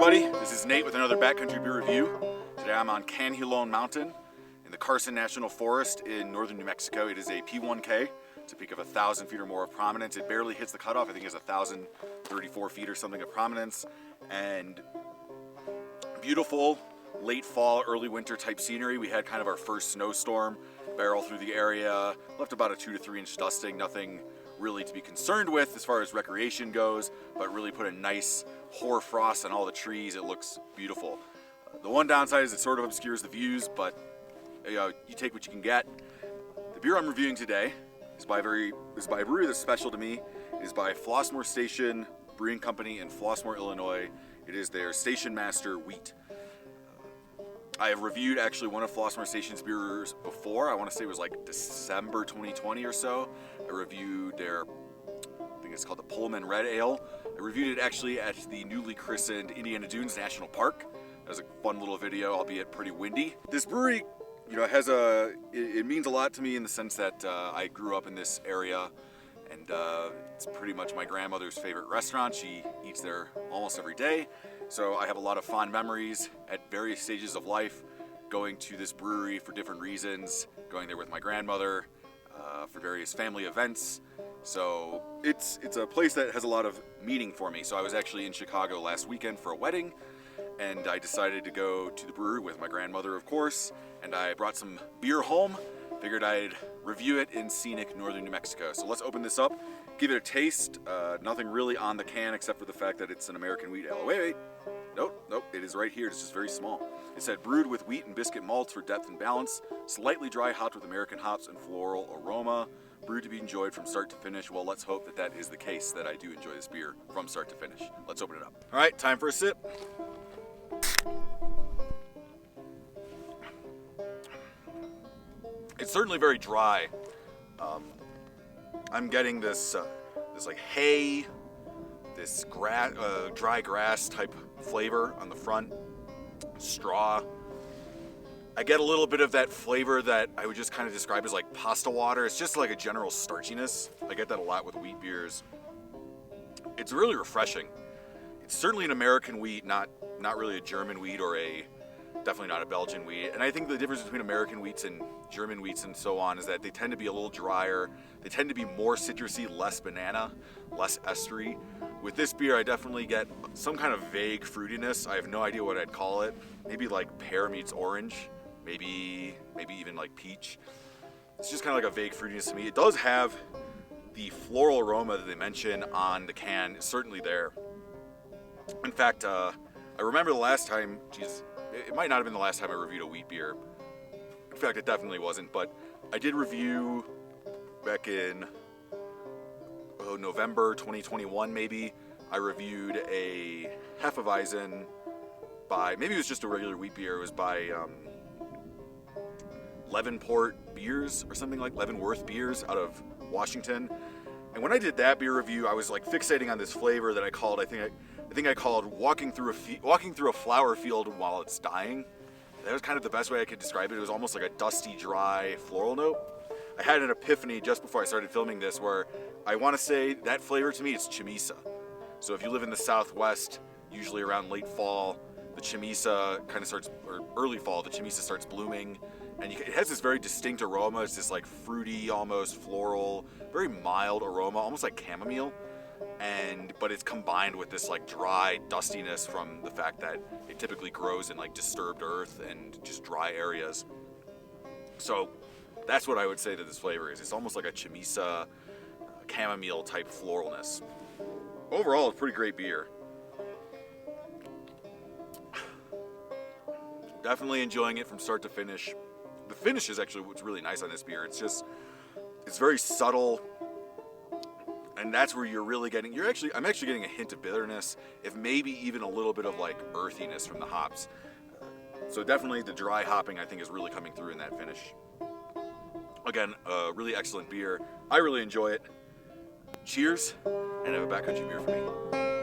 everybody, this is Nate with another Backcountry beer review. Today I'm on Canjilon Mountain in the Carson National Forest in northern New Mexico. It is a P1K. It's a peak of 1,000 feet or more of prominence. It barely hits the cutoff. I think it's 1,034 feet or something of prominence. And beautiful late fall, early winter type scenery. We had kind of our first snowstorm barrel through the area. Left about a 2 to 3 inch dusting. Nothing really to be concerned with as far as recreation goes, but really put a nice hoar frost on all the trees. It looks beautiful. The one downside is it sort of obscures the views, but you take what you can get. The beer I'm reviewing today is by a brewery that's special to me. It is by Flossmoor Station Brewing Company in Flossmoor, Illinois. It is their Station Master Wheat. I have reviewed actually one of Flossmoor Station's beers before. I want to say it was like December 2020 or so. I reviewed their, I think it's called the Pullman Red Ale. I reviewed it actually at the newly christened Indiana Dunes National Park. That was a fun little video, albeit pretty windy. This brewery, has it means a lot to me in the sense that I grew up in this area, and it's pretty much my grandmother's favorite restaurant. She eats there almost every day. So I have a lot of fond memories at various stages of life going to this brewery for different reasons, going there with my grandmother for various family events. So it's a place that has a lot of meaning for me. So I was actually in Chicago last weekend for a wedding, and I decided to go to the brewery with my grandmother, of course, and I brought some beer home. Figured I'd review it in scenic northern New Mexico. So let's open this up, give it a taste. Nothing really on the can except for the fact that it's an American wheat ale. Wait. Nope, it is right here. It's just very small. It said brewed with wheat and biscuit malts for depth and balance, slightly dry hopped with American hops and floral aroma, brewed to be enjoyed from start to finish. Well, let's hope that that is the case, that I do enjoy this beer from start to finish. Let's open it up. All right, time for a sip. It's certainly very dry. I'm getting this like hay, this dry grass type flavor on the front, straw. I get a little bit of that flavor that I would just kind of describe as like pasta water. It's just like a general starchiness. I get that a lot with wheat beers. It's really refreshing. It's certainly an American wheat, not really a German wheat or definitely not a Belgian wheat. And I think the difference between American wheats and German wheats and so on is that they tend to be a little drier. They tend to be more citrusy, less banana, less estery. With this beer, I definitely get some kind of vague fruitiness. I have no idea what I'd call it. Maybe like pear meets orange. Maybe even like peach. It's just kind of like a vague fruitiness to me. It does have the floral aroma that they mention on the can. It's certainly there. In fact, I remember the last time, it might not have been the last time I reviewed a wheat beer. In fact, it definitely wasn't, but I did review back in November 2021 maybe. I reviewed a Hefeweizen by, maybe it was just a regular wheat beer. It was by Leavenworth Beers or something like Leavenworth Beers out of Washington. And when I did that beer review, I was like fixating on this flavor that I called, I think I called walking through a flower field while it's dying. That was kind of the best way I could describe it. It was almost like a dusty, dry floral note. I had an epiphany just before I started filming this where I want to say that flavor to me is chamisa. So if you live in the Southwest, usually around late fall, the chamisa kind of starts, or early fall, the chamisa starts blooming. And it has this very distinct aroma. It's this like fruity, almost floral, very mild aroma, almost like chamomile. But it's combined with this like dry dustiness from the fact that it typically grows in like disturbed earth and just dry areas. So that's what I would say that this flavor is. It's almost like a chamisa, chamomile type floralness. Overall, it's a pretty great beer. Definitely enjoying it from start to finish. The finish is actually what's really nice on this beer. It's very subtle. And that's where you're really getting, I'm actually getting a hint of bitterness, if maybe even a little bit of like earthiness from the hops. So definitely the dry hopping I think is really coming through in that finish. Again, a really excellent beer. I really enjoy it. Cheers, and have a backcountry beer for me.